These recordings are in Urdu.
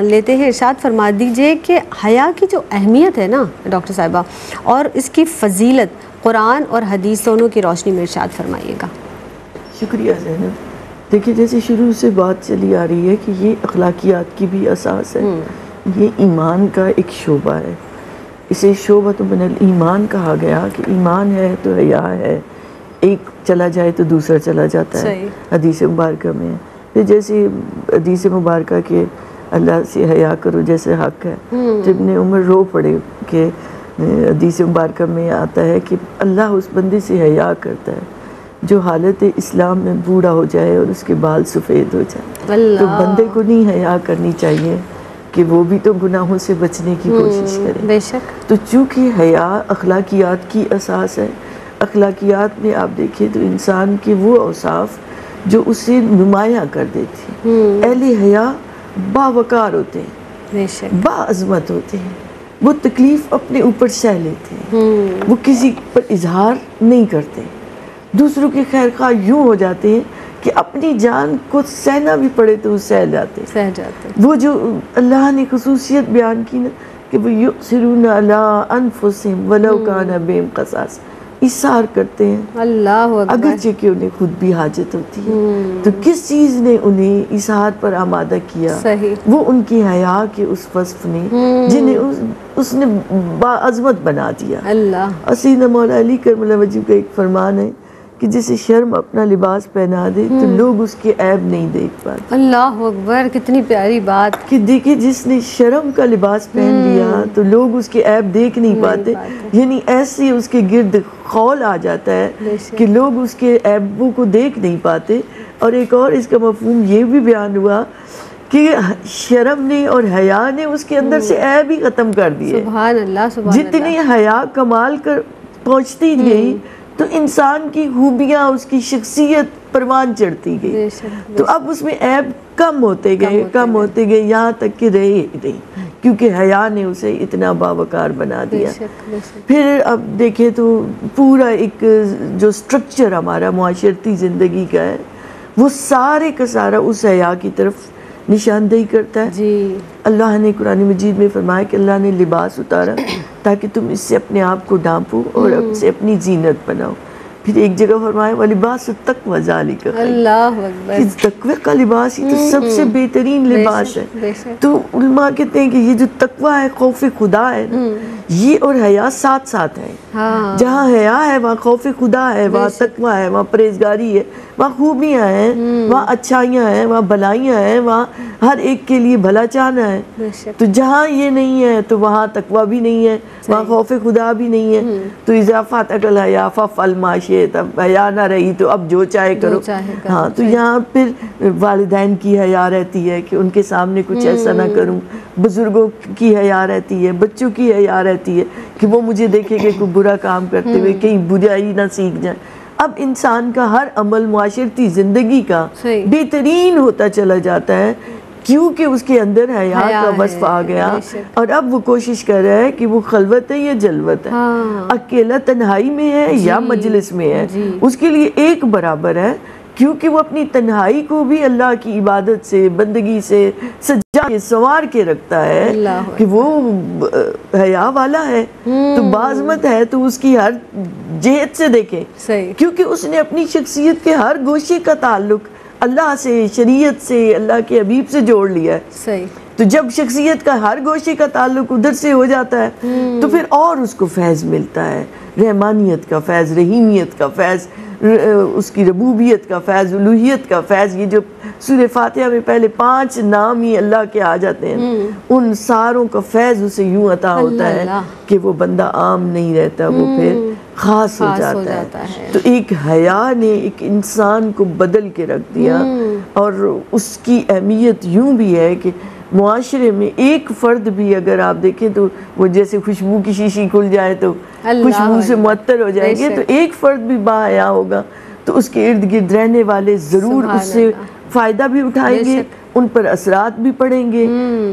لیتے ہیں، ارشاد فرما دیجئے کہ حیا کی جو اہمیت ہے نا ڈاکٹر صاحبہ اور اس کی فضیلت قرآن اور حدیث دونوں کی روشنی میں ارشاد فرمائیے گا۔ شکریہ زینب۔ دیکھیں جیسے شروع سے بات چلی آ رہی ہے کہ یہ اخلاقیات کی بھی اساس ہے، یہ ایمان کا ایک شعبہ ہے، اسے شعبۃ من الایمان کہا گیا کہ ایمان ہے تو حیا ہے، ایک چلا جائے تو دوسرا چلا جاتا ہے۔ حدیث مبارکہ میں جیسے حدیث مبارکہ کے اللہ سے حیا کرو جیسے حق ہے، ابن عمر رو پڑے کہ حدیث مبارکہ میں آتا ہے کہ اللہ اس بندے سے حیا کرتا ہے جو حالت اسلام میں بوڑھا ہو جائے اور اس کے بال سفید ہو جائے۔ تو بندے کو نہیں حیا کرنی چاہیے کہ وہ بھی تو گناہوں سے بچنے کی کوشش کرے۔ بے شک۔ تو چونکہ حیا اخلاقیات کی اساس ہے، اخلاقیات میں آپ دیکھیں تو انسان کے وہ اوصاف جو اسے نمایاں کر دیتی ہیں۔ اہل حیا باوقار ہوتے ہیں، باعظمت ہوتے ہیں، وہ تکلیف اپنے اوپر سہ لیتے ہیں، وہ کسی پر اظہار نہیں کرتے، دوسروں کے خیر خواہ یوں ہو جاتے ہیں کہ اپنی جان کو سہنا بھی پڑے تو وہ سہ جاتے ہیں۔ وہ جو اللہ نے خصوصیت بیان کی نا کہ وہ یؤثرون علی انفسہم ولو کان بہم خصاصہ، اِثار کرتے ہیں اللہ اکبر، اگرچہ کہ انہیں خود بھی حاجت ہوتی ہے۔ تو کس چیز نے انہیں اظہار پر آمادہ کیا؟ وہ ان کی حیا کے اس وصف نے جنہیں اس نے باعظمت بنا دیا۔ سیدنا مولا علی کرم اللہ وجہہ کا ایک فرمان ہے کہ جسے شرم اپنا لباس پہنا دے تو لوگ اس کے عیب نہیں دیکھ پاتے۔ اللہ اکبر، کتنی پیاری بات کہ دیکھیں جس نے شرم کا لباس پہن لیا تو لوگ اس کے عیب دیکھ نہیں پاتے، یعنی ایسے اس کے گرد خول آ جاتا ہے کہ لوگ اس کے عیبوں کو دیکھ نہیں پاتے۔ اور ایک اور اس کا مفہوم یہ بھی بیان ہوا کہ شرم نے اور حیا نے اس کے اندر سے عیب ہی ختم کر دیے۔ سبحان اللہ، سبحان اللہ۔ جتنی حیا کمال کر پہنچتی گئی تو انسان کی خوبیاں، اس کی شخصیت پروان چڑھتی گئی، تو اب اس میں عیب کم ہوتے گئے یہاں تک کہ رہے ہی نہیں، کیونکہ حیا نے اسے اتنا باوقار بنا دیا۔ پھر اب دیکھیں تو پورا ایک جو سٹرکچر ہمارا معاشرتی زندگی کا ہے وہ سارے کا سارا اس حیا کی طرف نشاندہی کرتا ہے۔ اللہ نے قرآن مجید میں فرمایا کہ اللہ نے لباس اتارا تاکہ تم اس سے اپنے آپ کو ڈھانپو اور اب سے اپنی زینت بناؤ۔ پھر ایک جگہ فرمایا وَلِبَاسُ التَّقْوَىٰ ذَلِكَ خَيْرٌ، اللہ اکبر، کہ تقوی کا لباس ہی تو سب سے بہترین لباس ہے۔ تو علماء کہتے ہیں کہ یہ جو تقوی ہے، خوف خدا ہے، یہ اور حیا ساتھ ساتھ ہے۔ جہاں حیا ہے وہاں خوف خدا ہے، وہاں تقوی ہے، وہاں پرہیزگاری ہے، وہاں خوبیاں ہیں، وہاں اچھائیاں ہیں، وہاں بھلائیاں ہیں، وہاں ہر ایک کے لیے بھلا چاہنا ہے۔ تو جہاں یہ نہیں ہے تو وہاں تقوی بھی نہیں ہے، وہاں خوف خدا بھی نہیں ہے۔ تو اضافہ تقل حیا ففعل ما شئت، اب حیا نہ رہی تو اب جو چاہے کرو۔ ہاں تو یہاں پھر والدین کی حیا رہتی ہے کہ ان کے سامنے کچھ ایسا نہ کروں، بزرگوں کی حیا رہتی ہے، بچوں کی حیا رہتی ہے کہ وہ مجھے دیکھیں کہ کوئی برا کام کرتے ہوئے کہیں برائی نہ سیکھ جائیں۔ اب انسان کا ہر عمل معاشرتی زندگی کا بہترین ہوتا چلا جاتا ہے کیونکہ اس کے اندر حیا کا وصف آ گیا، اور اب وہ کوشش کر رہا ہے کہ وہ خلوت ہے یا جلوت ہے، اکیلا تنہائی میں ہے یا مجلس میں ہے، اس کے لیے ایک برابر ہے، کیونکہ وہ اپنی تنہائی کو بھی اللہ کی عبادت سے، بندگی سے سجا کے سنوار کے رکھتا ہے کہ وہ حیا والا ہے، تو باعظمت ہے، تو اس کی ہر جہت سے دیکھیں کیونکہ اس نے اپنی شخصیت کے ہر گوشے کا تعلق اللہ سے، شریعت سے، اللہ کے حبیب سے جوڑ لیا ہے۔ تو جب شخصیت کا ہر گوشے کا تعلق ادھر سے ہو جاتا ہے تو پھر اور اس کو فیض ملتا ہے، رحمانیت کا فیض، رحیمیت کا فیض، اس کی ربوبیت کا فیض، الوہیت کا فیض۔ یہ جو سورہ فاتحہ میں پہلے 5 نام ہی اللہ کے آ جاتے ہیں، ان ساروں کا فیض اسے یوں عطا ہوتا ہے کہ وہ بندہ عام نہیں رہتا، وہ پھر خاص ہو جاتا ہے۔ تو ایک حیا نے ایک انسان کو بدل کے رکھ دیا، اور اس کی اہمیت یوں بھی ہے کہ معاشرے میں ایک فرد بھی اگر آپ دیکھیں تو وہ جیسے خوشبو کی شیشی کھل جائے تو خوشبو سے معطر ہو جائیں گے، تو ایک فرد بھی باحیا ہوگا تو اس کے ارد گرد رہنے والے ضرور اس سے فائدہ بھی اٹھائیں گے، ان پر اثرات بھی پڑیں گے،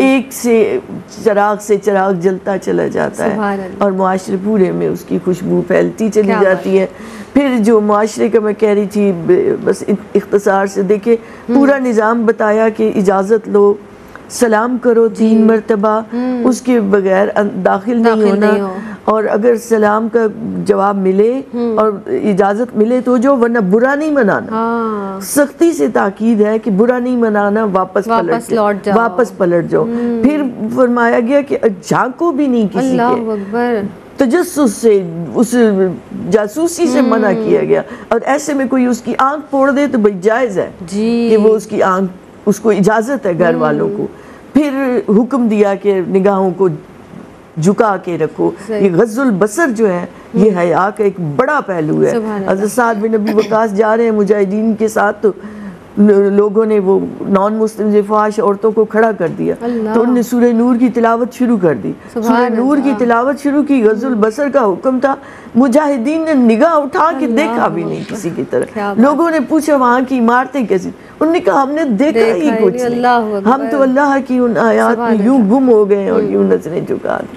ایک سے چراغ جلتا چلا جاتا ہے اور معاشرے پورے میں اس کی خوشبو پھیلتی چلی جاتی ہے۔ پھر جو معاشرے کا میں کہہ رہی تھی بس اختصار سے دیکھیں، پورا نظام بتایا کہ اجازت لو سلام کرو 3 مرتبہ، اس کے بغیر داخل نہیں ہونا، اور اگر سلام کا جواب ملے اور اجازت ملے تو جو، ورنہ برا نہیں منانا۔ سختی سے تاکید ہے کہ برا نہیں منانا، واپس پلٹ جاؤ۔ پھر فرمایا گیا کہ جھانکو بھی نہیں کسی کے، تجسس سے، اس جاسوسی سے منع کیا گیا، اور ایسے میں کوئی اس کی آنکھ پھوڑ دے تو بھئی جائز ہے کہ وہ اس کی آنکھ، اس کو اجازت ہے گھر والوں کو۔ پھر حکم دیا کہ نگاہوں کو جھکا کے رکھو۔ یہ غض البصر جو ہے یہ حیا کا ایک بڑا پہلو ہے۔ حضرت سعد بن ابی وقاص جا رہے ہیں مجاہدین کے ساتھ، تو لوگوں نے وہ نان مسلم فحش عورتوں کو کھڑا کر دیا، تو انہوں نے سورہ نور کی تلاوت شروع کر دی۔ سورہ نور کی تلاوت شروع کی، غض البصر کا حکم تھا۔ مجاہدین نے نگاہ اٹھا کے دیکھا بھی نہیں کسی کی طرف۔ لوگوں نے پوچھا وہاں کی عمارتیں کیسی، انہوں نے کہا ہم نے دیکھا ہی کچھ نہیں، ہم تو اللہ کی ان آیات میں یوں گم ہو گئے اور یوں نظریں جھکا دی۔